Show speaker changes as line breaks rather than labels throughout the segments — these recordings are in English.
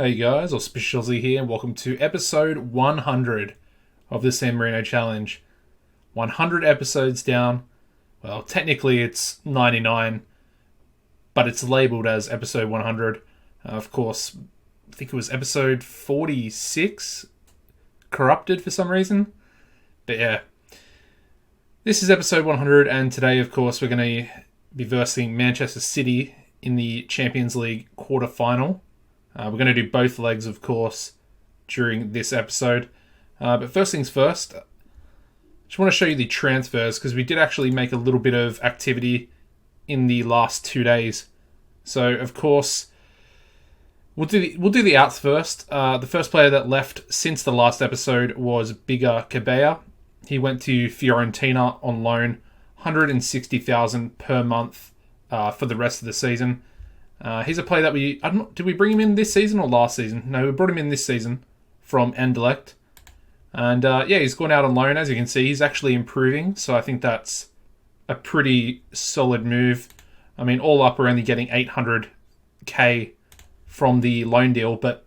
Hey guys, AuspiciousAussie here, and welcome to episode 100 of the San Marino Challenge. 100 episodes down. Well, technically it's 99, but it's labelled as episode 100. Of course, I think it was episode 46, corrupted for some reason. But yeah, this is episode 100, and today, of course, we're going to be versing Manchester City in the Champions League quarter-final. We're going to do both legs, of course, during this episode. But first things first, I just want to show you the transfers, because we did actually make a little bit of activity in the last 2 days. So, of course, we'll do the outs first. The first player that left since the last episode was Biga Cabella. He went to Fiorentina on loan, $160,000 per month for the rest of the season. He's a player that did we bring him in this season or last season? No, we brought him in this season from Anderlecht. And he's gone out on loan. As you can see, he's actually improving. So I think that's a pretty solid move. I mean, all up, we're only getting $800K from the loan deal. But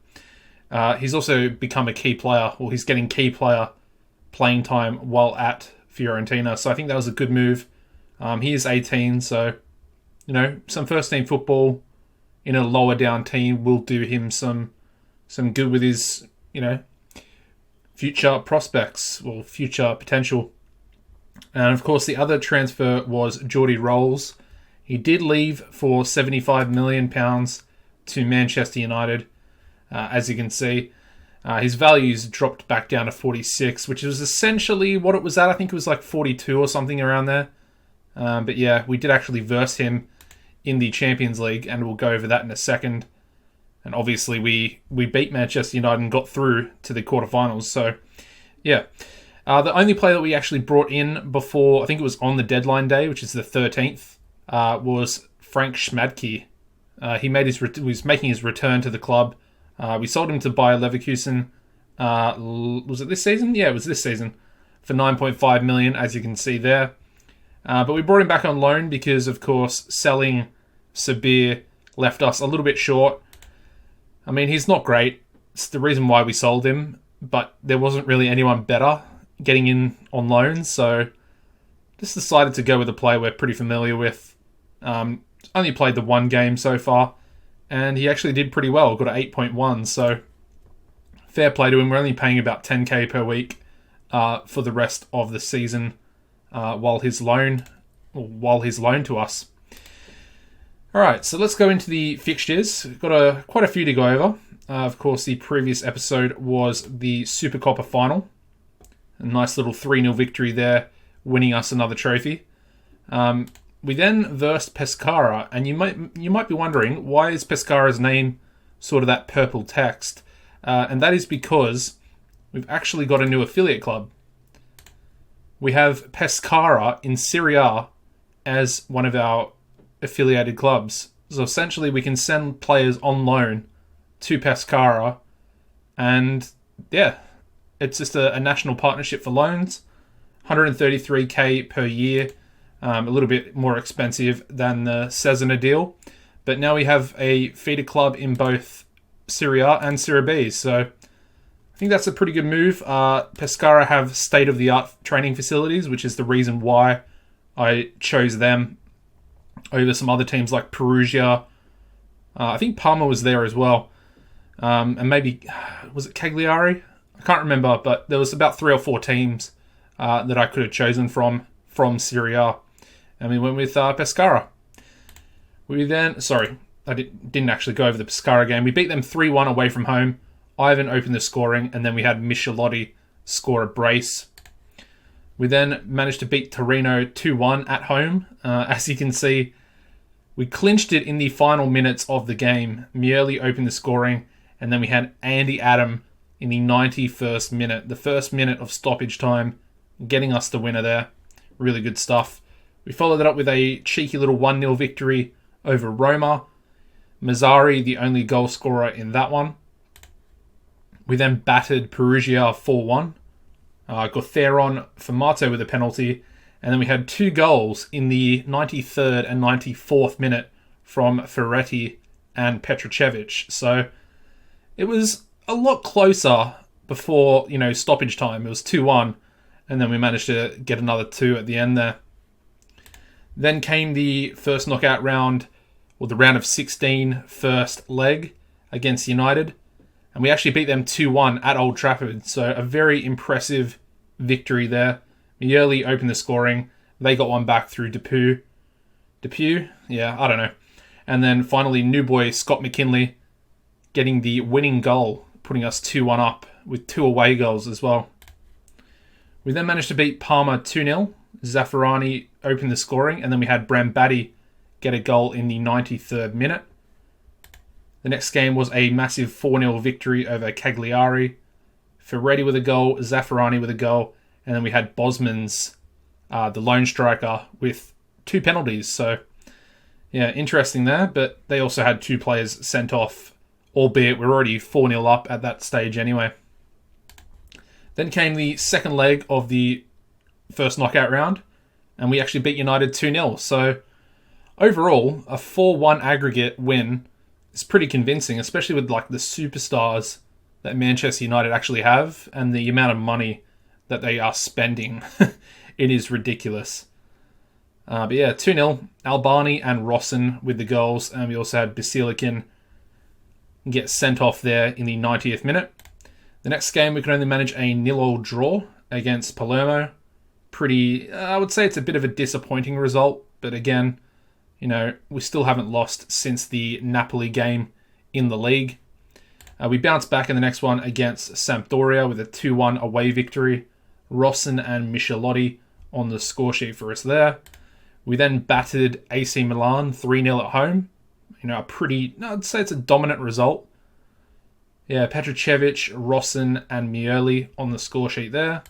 he's also become a key player, or he's getting key player playing time while at Fiorentina. So I think that was a good move. He is 18, so, some first-team football in a lower down team will do him some good with his, future prospects or future potential. And of course, the other transfer was Jordi Rolls. He did leave for £75 million to Manchester United. As you can see, his values dropped back down to 46, which was essentially what it was at. I think it was like 42 or something around there. But yeah, we did actually verse him in the Champions League, and we'll go over that in a second. And obviously we beat Manchester United and got through to the quarterfinals. So, yeah. The only player that we actually brought in before, I think it was on the deadline day, which is the 13th, was Frank Schmadtke. He was making his return to the club. We sold him to Bayer Leverkusen. Was it this season? Yeah, it was this season. For $9.5 million, as you can see there. But we brought him back on loan because, of course, selling Sabir left us a little bit short. I mean, he's not great. It's the reason why we sold him, but there wasn't really anyone better getting in on loan, so just decided to go with a player we're pretty familiar with. Only played the one game so far, and he actually did pretty well. Got an 8.1, so fair play to him. We're only paying about 10k per week for the rest of the season while he's loaned to us. Alright, so let's go into the fixtures. We've got quite a few to go over. Of course, the previous episode was the Supercoppa final. A nice little 3-0 victory there, winning us another trophy. We then versed Pescara, and you might be wondering, why is Pescara's name sort of that purple text? And that is because we've actually got a new affiliate club. We have Pescara in Serie A as one of our affiliated clubs. So essentially we can send players on loan to Pescara, and yeah, it's just a national partnership for loans. 133k per year, a little bit more expensive than the Cesena deal, but now we have a feeder club in both Serie A and Serie B, so I think that's a pretty good move. Pescara have state-of-the-art training facilities, which is the reason why I chose them over some other teams like Perugia. I think Parma was there as well. And maybe, was it Cagliari? I can't remember, but there was about 3 or 4 teams that I could have chosen from Serie A. And we went with Pescara. I didn't actually go over the Pescara game. We beat them 3-1 away from home. Ivan opened the scoring, and then we had Michelotti score a brace. We then managed to beat Torino 2-1 at home. As you can see, we clinched it in the final minutes of the game. Miele opened the scoring, and then we had Andy Adam in the 91st minute, the first minute of stoppage time, getting us the winner there. Really good stuff. We followed it up with a cheeky little 1-0 victory over Roma. Mazzari, the only goal scorer in that one. We then battered Perugia 4-1. Gotheron Formato with a penalty. And then we had 2 goals in the 93rd and 94th minute from Ferretti and Petrocevic. So It was a lot closer before, stoppage time. It was 2-1, and then we managed to get another 2 at the end there. Then came the first knockout round, or the round of 16 first leg against United, and we actually beat them 2-1 at Old Trafford, so a very impressive victory there. Mierli opened the scoring. They got one back through Depew? Yeah, I don't know. And then finally, new boy Scott McKinley getting the winning goal, putting us 2-1 up with 2 away goals as well. We then managed to beat Parma 2-0. Zaffarani opened the scoring, and then we had Brambati get a goal in the 93rd minute. The next game was a massive 4-0 victory over Cagliari. Ferretti with a goal, Zaffarani with a goal, and then we had Bosmans, the lone striker, with 2 penalties. So, yeah, interesting there, but they also had 2 players sent off, albeit we're already 4-0 up at that stage anyway. Then came the second leg of the first knockout round, and we actually beat United 2-0. So, overall, a 4-1 aggregate win is pretty convincing, especially with the superstars that Manchester United actually have and the amount of money that they are spending. It is ridiculous. But yeah, 2-0. Albani and Rosson with the goals, and we also had Basilikin get sent off there in the 90th minute. The next game, we could only manage a 0-0 draw against Palermo. I would say it's a bit of a disappointing result, but again, we still haven't lost since the Napoli game in the league. We bounced back in the next one against Sampdoria with a 2-1 away victory. Rosson and Michelotti on the score sheet for us there. We then battered AC Milan 3-0 at home. I'd say it's a dominant result. Yeah, Petrocevic, Rosson and Mierli on the score sheet there.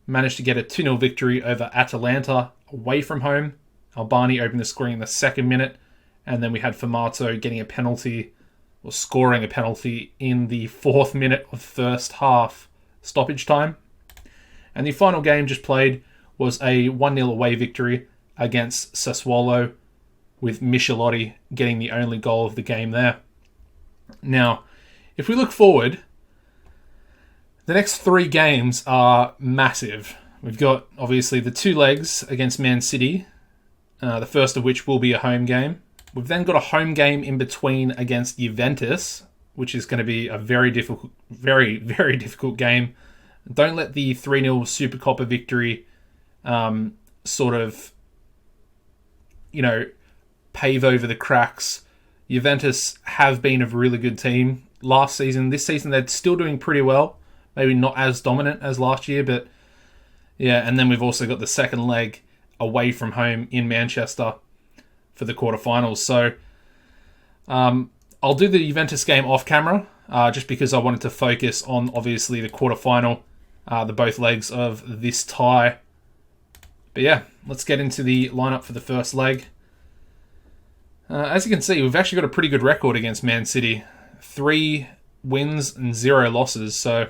Managed to get a 2-0 victory over Atalanta away from home. Albani opened the scoring in the 2nd minute, and then we had Formato getting a penalty, or scoring a penalty in the 4th minute of first half stoppage time. And the final game just played was a 1-0 away victory against Sassuolo, with Michelotti getting the only goal of the game there. Now, if we look forward, the next 3 games are massive. We've got, obviously, the 2 legs against Man City, the first of which will be a home game. We've then got a home game in between against Juventus, which is going to be a very difficult, very, very difficult game. Don't let the 3-0 Supercoppa victory pave over the cracks. Juventus have been a really good team last season. This season, they're still doing pretty well. Maybe not as dominant as last year, but yeah. And then we've also got the second leg away from home in Manchester for the quarterfinals. So I'll do the Juventus game off camera, just because I wanted to focus on, obviously, the quarterfinal, the both legs of this tie. But yeah, let's get into the lineup for the first leg. As you can see, we've actually got a pretty good record against Man City. 3 wins and 0 losses, so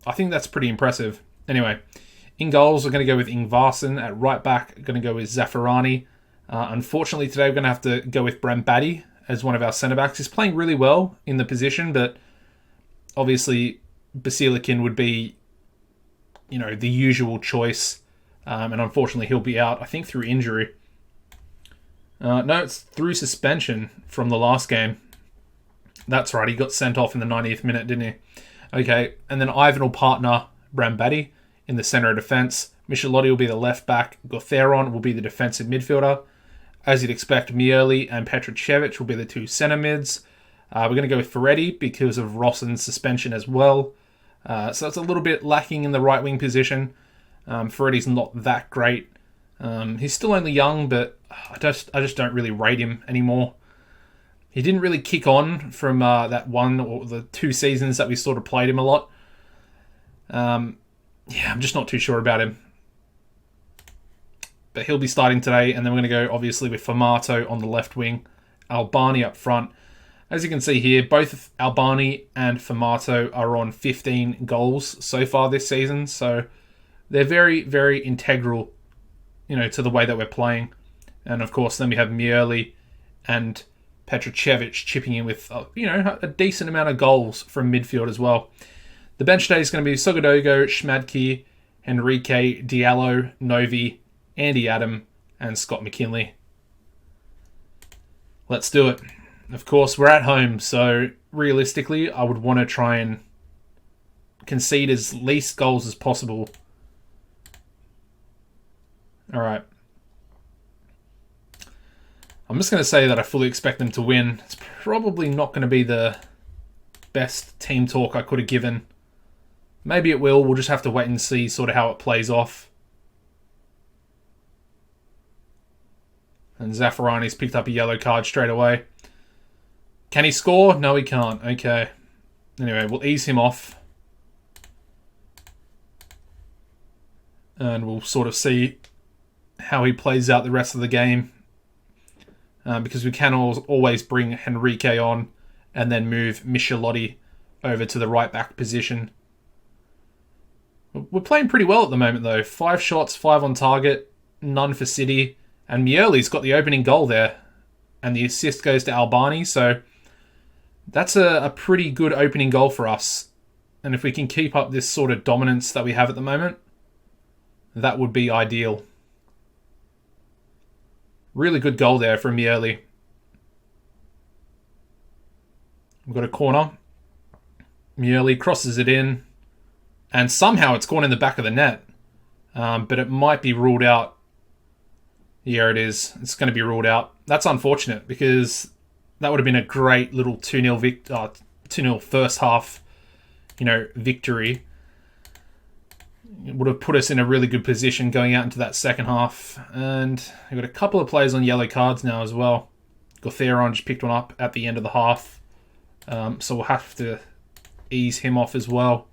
I think that's pretty impressive. Anyway, in goals, we're going to go with Ingvarsson. At right back, we're going to go with Zaffarani. Unfortunately, today we're going to have to go with Brambati as one of our centre-backs. He's playing really well in the position, but obviously Basilikin would be, the usual choice. And unfortunately, he'll be out, I think, through injury. No, it's through suspension from the last game. That's right, he got sent off in the 90th minute, didn't he? Okay, and then Ivan will partner Brambati in the centre of defence. Michelotti will be the left back. Gotheron will be the defensive midfielder. As you'd expect, Mierli and Petrocevic will be the 2 centre mids. We're going to go with Ferretti because of Rosson's suspension as well. So it's a little bit lacking in the right wing position. Ferretti's not that great. He's still only young, but I just don't really rate him anymore. He didn't really kick on from that 1 or the 2 seasons that we sort of played him a lot. I'm just not too sure about him. But he'll be starting today, and then we're going to go, obviously, with Formato on the left wing, Albani up front. As you can see here, both Albani and Formato are on 15 goals so far this season, so they're very, very integral, to the way that we're playing. And of course, then we have Mierli and Petrocevic chipping in with, a decent amount of goals from midfield as well. The bench today is going to be Sogodogo, Schmadtke, Henrique, Diallo, Novi, Andy Adam, and Scott McKinley. Let's do it. Of course, we're at home, so realistically, I would want to try and concede as least goals as possible. All right. I'm just going to say that I fully expect them to win. It's probably not going to be the best team talk I could have given. Maybe it will. We'll just have to wait and see sort of how it plays off. And Zaffarani's picked up a yellow card straight away. Can he score? No, he can't. Okay. Anyway, we'll ease him off. And we'll sort of see how he plays out the rest of the game. Because we can always bring Henrique on and then move Michelotti over to the right back position. We're playing pretty well at the moment though. 5 shots, 5 on target, none for City. And Mieli's got the opening goal there. And the assist goes to Albani. So that's a pretty good opening goal for us. And if we can keep up this sort of dominance that we have at the moment, that would be ideal. Really good goal there from Mieli. We've got a corner. Mieli crosses it in. And somehow it's gone in the back of the net. But it might be ruled out. Yeah, it is. It's going to be ruled out. That's unfortunate because that would have been a great little 2-0 first half, victory. It would have put us in a really good position going out into that second half. And we've got a couple of players on yellow cards now as well. Gotheron just picked one up at the end of the half. So we'll have to ease him off as well.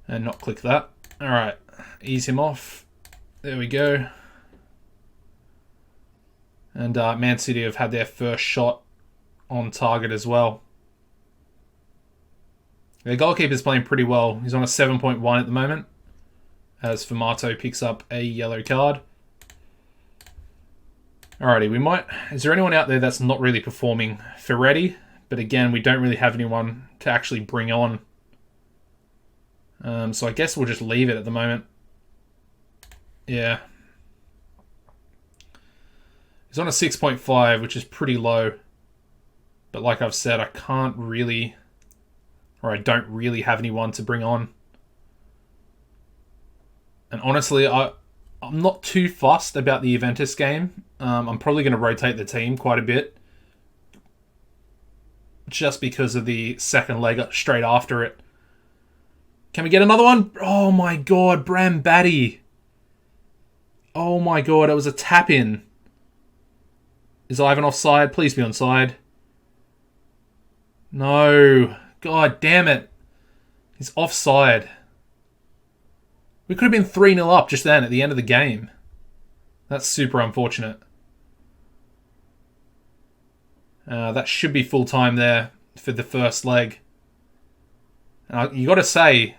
And not click that. Alright, ease him off. There we go. And Man City have had their first shot on target as well. Their goalkeeper's playing pretty well. He's on a 7.1 at the moment. As Formato picks up a yellow card. Alrighty, is there anyone out there that's not really performing? Ferretti, but again, we don't really have anyone to actually bring on. So I guess we'll just leave it at the moment. Yeah. He's on a 6.5, which is pretty low. But like I've said, I don't really have anyone to bring on. And honestly, I'm not too fussed about the Juventus game. I'm probably going to rotate the team quite a bit. Just because of the second leg straight after it. Can we get another one? Oh my god, Bram Batty. Oh my god, it was a tap-in. Is Ivan offside? Please be onside. No. God damn it. He's offside. We could have been 3-0 up just then at the end of the game. That's super unfortunate. That should be full time there for the first leg. You got to say,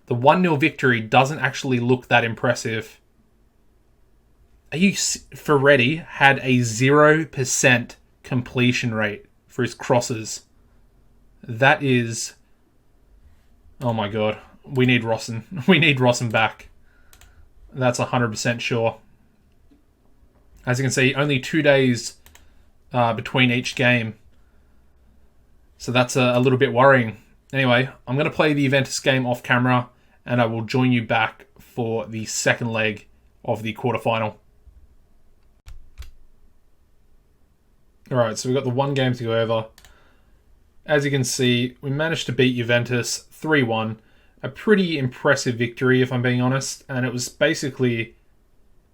the 1-0 victory doesn't actually look that impressive. Ferretti had a 0% completion rate for his crosses. That is... Oh my god. We need Rossen. We need Rossen back. That's 100% sure. As you can see, only 2 days between each game. So that's a little bit worrying. Anyway, I'm going to play the Juventus game off camera and I will join you back for the second leg of the quarterfinal. Alright, so we've got the one game to go over. As you can see, we managed to beat Juventus 3-1. A pretty impressive victory, if I'm being honest. And it was basically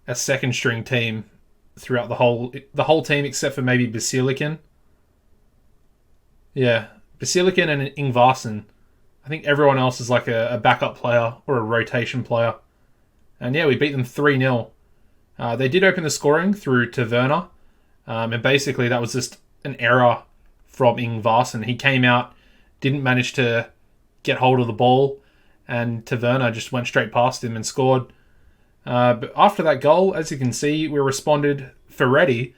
a second string team throughout the whole team except for maybe Basilican. Yeah, Basilican and Ingvarsen. I think everyone else is like a backup player or a rotation player. And yeah, we beat them 3-0. They did open the scoring through Taverna. And basically that was just an error from Ingvarsen. He came out, didn't manage to get hold of the ball, and Taverna just went straight past him and scored. But after that goal, as you can see, we responded. Ferretti,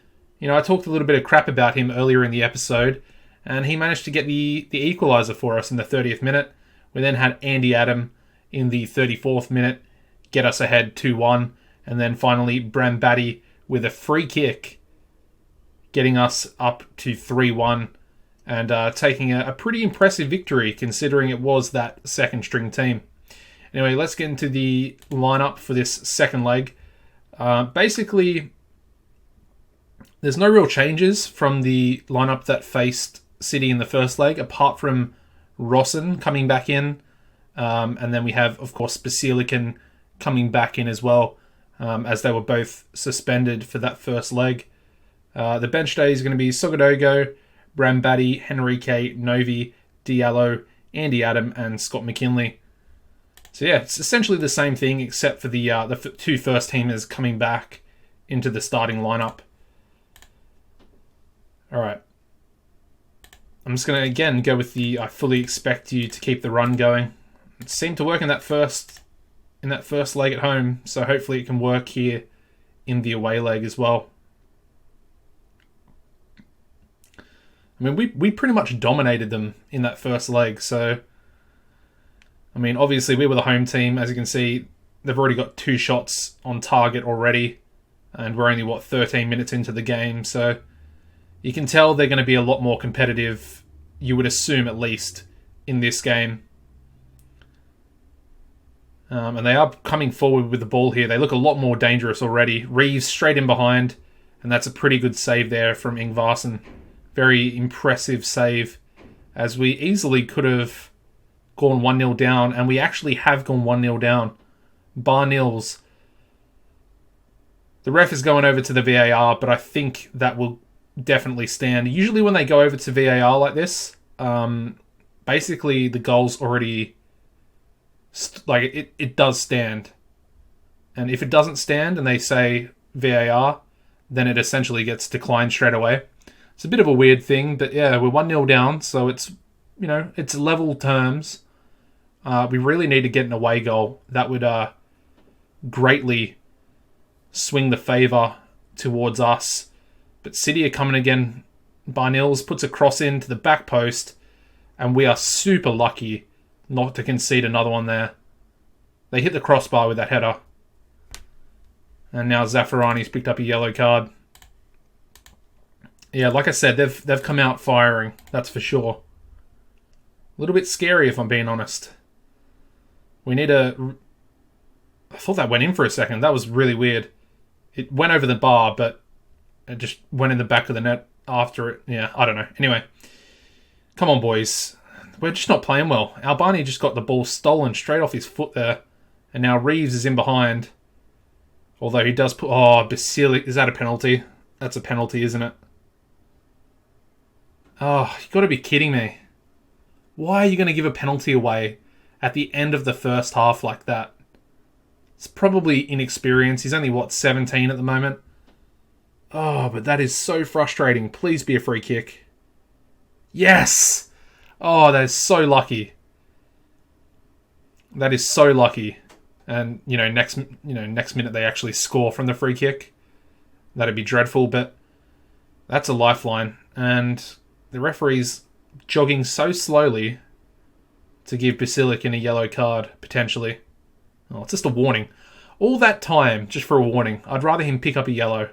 I talked a little bit of crap about him earlier in the episode, and he managed to get the equaliser for us in the 30th minute. We then had Andy Adam in the 34th minute get us ahead 2-1, and then finally Bram Batty with a free kick getting us up to 3-1 and taking a pretty impressive victory considering it was that second string team. Anyway, let's get into the lineup for this second leg. Basically, there's no real changes from the lineup that faced City in the first leg, apart from Rossen coming back in. And then we have, of course, Basilican coming back in as well, as they were both suspended for that first leg. The bench day is going to be Sogodogo, Bram Batty, Henrique, Novi, Diallo, Andy Adam, and Scott McKinley. So yeah, it's essentially the same thing except for the two first teamers coming back into the starting lineup. All right. I'm just going to, again, go with I fully expect you to keep the run going. It seemed to work in that first leg at home, so hopefully it can work here in the away leg as well. I mean, we pretty much dominated them in that first leg, so I mean, obviously we were the home team. As you can see, they've already got 2 shots on target already, and we're only, 13 minutes into the game, so you can tell they're going to be a lot more competitive, you would assume at least, in this game. And they are coming forward with the ball here. They look a lot more dangerous already. Reeves straight in behind, and that's a pretty good save there from Ingvarsen. Very impressive save, as we easily could have gone 1-0 down, and we actually have gone 1-0 down. Bar nils. The ref is going over to the VAR, but I think that will definitely stand. Usually when they go over to VAR like this, basically the goal's already... it does stand. And if it doesn't stand and they say VAR, then it essentially gets declined straight away. It's a bit of a weird thing, but yeah, we're 1-0 down, so it's, it's level terms. We really need to get an away goal. That would greatly swing the favour towards us. But City are coming again. Barnils puts a cross into the back post, and we are super lucky not to concede another one there. They hit the crossbar with that header. And now Zaffarani's picked up a yellow card. Yeah, like I said, they've come out firing, that's for sure. A little bit scary, if I'm being honest. We need I thought that went in for a second. That was really weird. It went over the bar, but it just went in the back of the net after it. Yeah, I don't know. Anyway, come on, boys. We're just not playing well. Albani just got the ball stolen straight off his foot there. And now Reeves is in behind. Although he does put... Oh, Basilic. Is that a penalty? That's a penalty, isn't it? Oh, you got to be kidding me. Why are you going to give a penalty away at the end of the first half like that? It's probably inexperience. He's only, 17 at the moment? Oh, but that is so frustrating. Please be a free kick. Yes! Oh, that is so lucky. That is so lucky. And, next minute they actually score from the free kick. That'd be dreadful, but that's a lifeline. And the referee's jogging so slowly to give Basilican a yellow card, potentially. Oh, it's just a warning. All that time, just for a warning. I'd rather him pick up a yellow.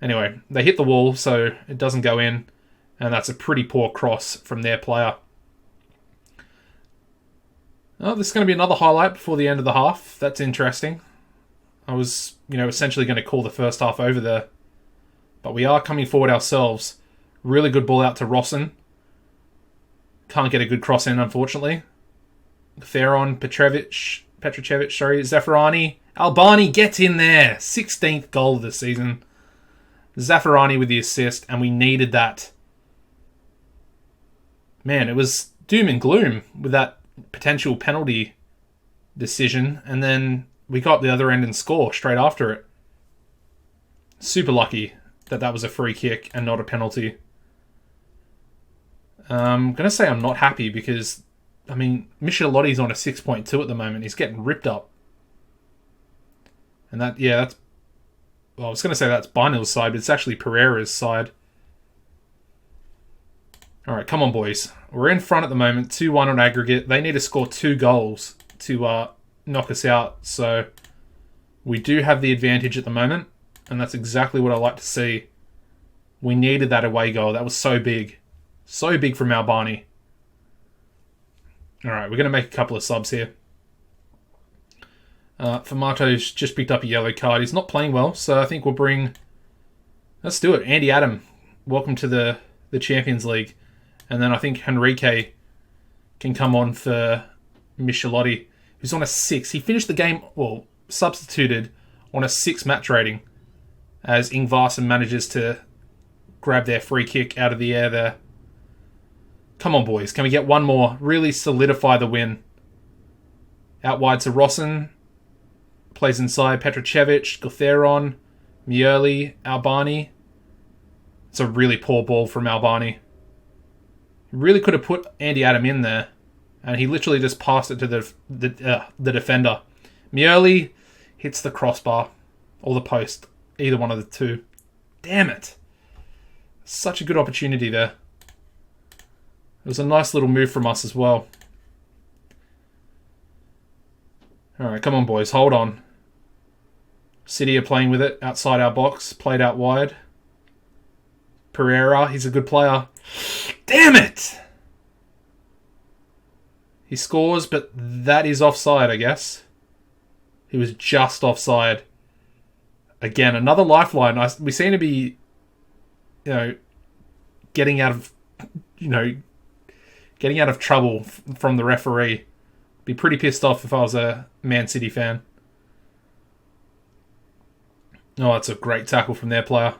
Anyway, they hit the wall, so it doesn't go in. And that's a pretty poor cross from their player. Oh, this is going to be another highlight before the end of the half. That's interesting. I was, essentially going to call the first half over there. But we are coming forward ourselves. Really good ball out to Rossen. Can't get a good cross in, unfortunately. Theron, Petrovic, Zaffarani. Albani gets in there. 16th goal of the season. Zaffarani with the assist, and we needed that. Man, it was doom and gloom with that potential penalty decision, and then we got the other end and score straight after it. Super lucky that was a free kick and not a penalty. I'm going to say I'm not happy because, Michelotti's on a 6.2 at the moment. He's getting ripped up. And that's... Well, I was going to say that's Barnill's side, but it's actually Pereira's side. All right, come on, boys. We're in front at the moment, 2-1 on aggregate. They need to score 2 goals to knock us out. So we do have the advantage at the moment, and that's exactly what I like to see. We needed that away goal. That was so big. So big from Albani. All right, we're going to make a couple of subs here. Famato's just picked up a yellow card. He's not playing well, so I think we'll bring... Let's do it. Andy Adam, welcome to the Champions League. And then I think Henrique can come on for Michelotti, who's on a 6. He finished the game, well, substituted on a 6 match rating as Ingvarsen manages to grab their free kick out of the air there. Come on, boys. Can we get one more? Really solidify the win. Out wide to Rosson. Plays inside Petrocevic, Gutheron, Mioli, Albani. It's a really poor ball from Albani. He really could have put Andy Adam in there, and he literally just passed it to the defender. Mioli hits the crossbar or the post, either one of the two. Damn it. Such a good opportunity there. It was a nice little move from us as well. Alright, come on, boys. Hold on. City are playing with it outside our box. Played out wide. Pereira, he's a good player. Damn it! He scores, but that is offside, I guess. He was just offside. Again, another lifeline. We seem to be, getting out of trouble from the referee. Be pretty pissed off if I was a Man City fan. Oh, that's a great tackle from their player.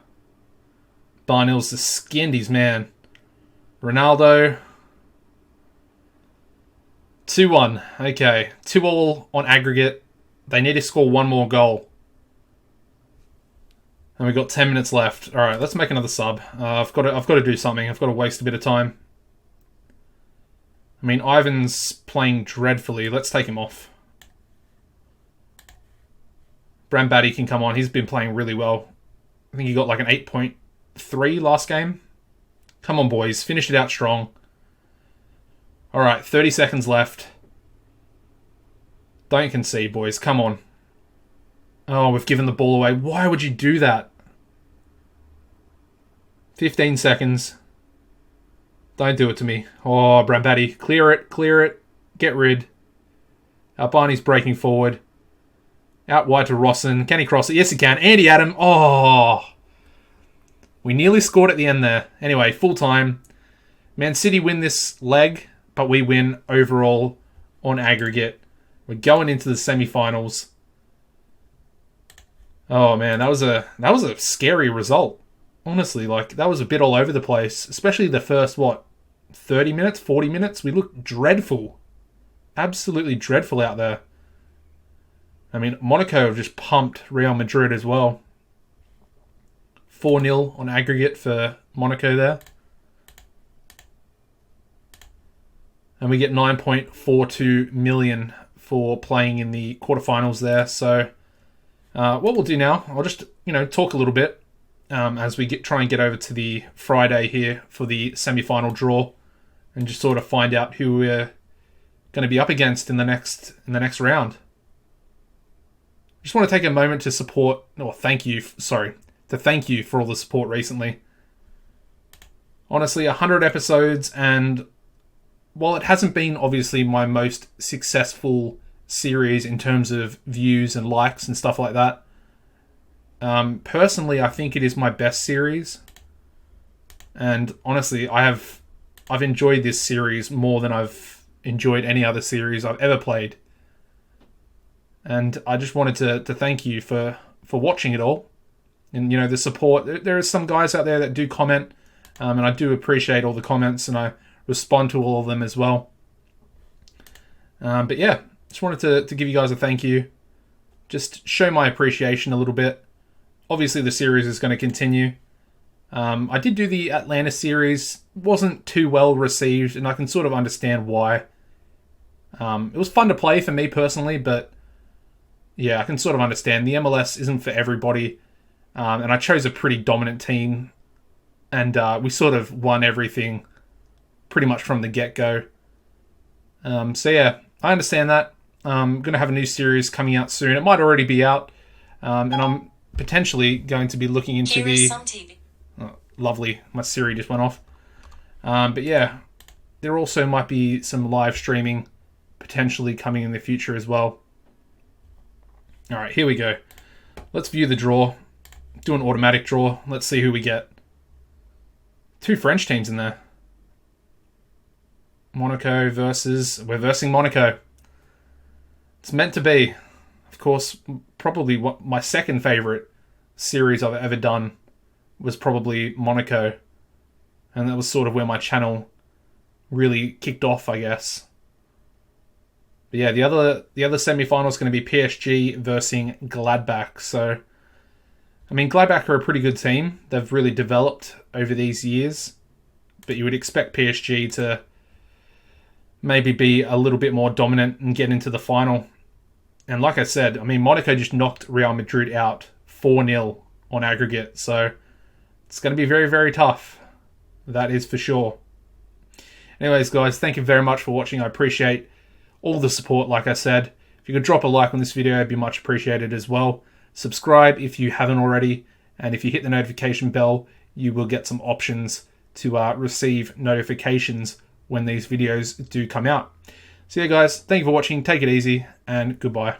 Barnill's just skinned his man. Ronaldo. 2-1. Okay. 2-2 on aggregate. They need to score one more goal. And we've got 10 minutes left. Alright, let's make another sub. I've got to do something. I've got to waste a bit of time. I mean, Ivan's playing dreadfully. Let's take him off. Brambati can come on. He's been playing really well. I think he got like an 8.3 last game. Come on, boys. Finish it out strong. Alright, 30 seconds left. Don't concede, boys. Come on. Oh, we've given the ball away. Why would you do that? 15 seconds. Don't do it to me. Oh, Brambati. Clear it. Clear it. Get rid. Albani's breaking forward. Out wide to Rosson. Can he cross it? Yes, he can. Andy Adam. Oh. We nearly scored at the end there. Anyway, full time. Man City win this leg, but we win overall on aggregate. We're going into the semi-finals. Oh man, that was a scary result. Honestly, that was a bit all over the place. Especially the first 30 minutes, 40 minutes. We looked dreadful. Absolutely dreadful out there. I mean, Monaco have just pumped Real Madrid as well. 4-0 on aggregate for Monaco there. And we get 9.42 million for playing in the quarterfinals there. So what we'll do now, I'll just talk a little bit as we try and get over to the Friday here for the semi-final draw, and just sort of find out who we're going to be up against in the next round. Just want to take a moment to thank you for all the support recently. Honestly, 100 episodes, and while it hasn't been obviously my most successful series in terms of views and likes and stuff like that, personally, I think it is my best series. And honestly, I've enjoyed this series more than I've enjoyed any other series I've ever played. And I just wanted to thank you for watching it all. And, the support. There are some guys out there that do comment, and I do appreciate all the comments, and I respond to all of them as well. But yeah, just wanted to give you guys a thank you. Just show my appreciation a little bit. Obviously, the series is going to continue. I did do the Atlanta series. Wasn't too well received, and I can sort of understand why. It was fun to play for me personally, but yeah, I can sort of understand. The MLS isn't for everybody. And I chose a pretty dominant team, and we sort of won everything pretty much from the get-go. So yeah, I understand that. I'm going to have a new series coming out soon. It might already be out, and I'm potentially going to be looking into the... Oh, lovely, my Siri just went off. But yeah, there also might be some live streaming potentially coming in the future as well. Alright, here we go. Let's view the draw. Do an automatic draw. Let's see who we get. 2 French teams in there. Monaco versus... We're versing Monaco. It's meant to be. Of course, probably what my second favourite series I've ever done was probably Monaco. And that was sort of where my channel really kicked off, I guess. But yeah, the other semi-final is going to be PSG versus Gladbach. So, I mean, Gladbach are a pretty good team. They've really developed over these years. But you would expect PSG to maybe be a little bit more dominant and get into the final. And like I said, I mean, Monaco just knocked Real Madrid out 4-0 on aggregate. So, it's going to be very, very tough. That is for sure. Anyways, guys, thank you very much for watching. I appreciate all the support, like I said. If you could drop a like on this video, it'd be much appreciated as well. Subscribe if you haven't already. And if you hit the notification bell, you will get some options to receive notifications when these videos do come out. So yeah, guys, thank you for watching. Take it easy, and goodbye.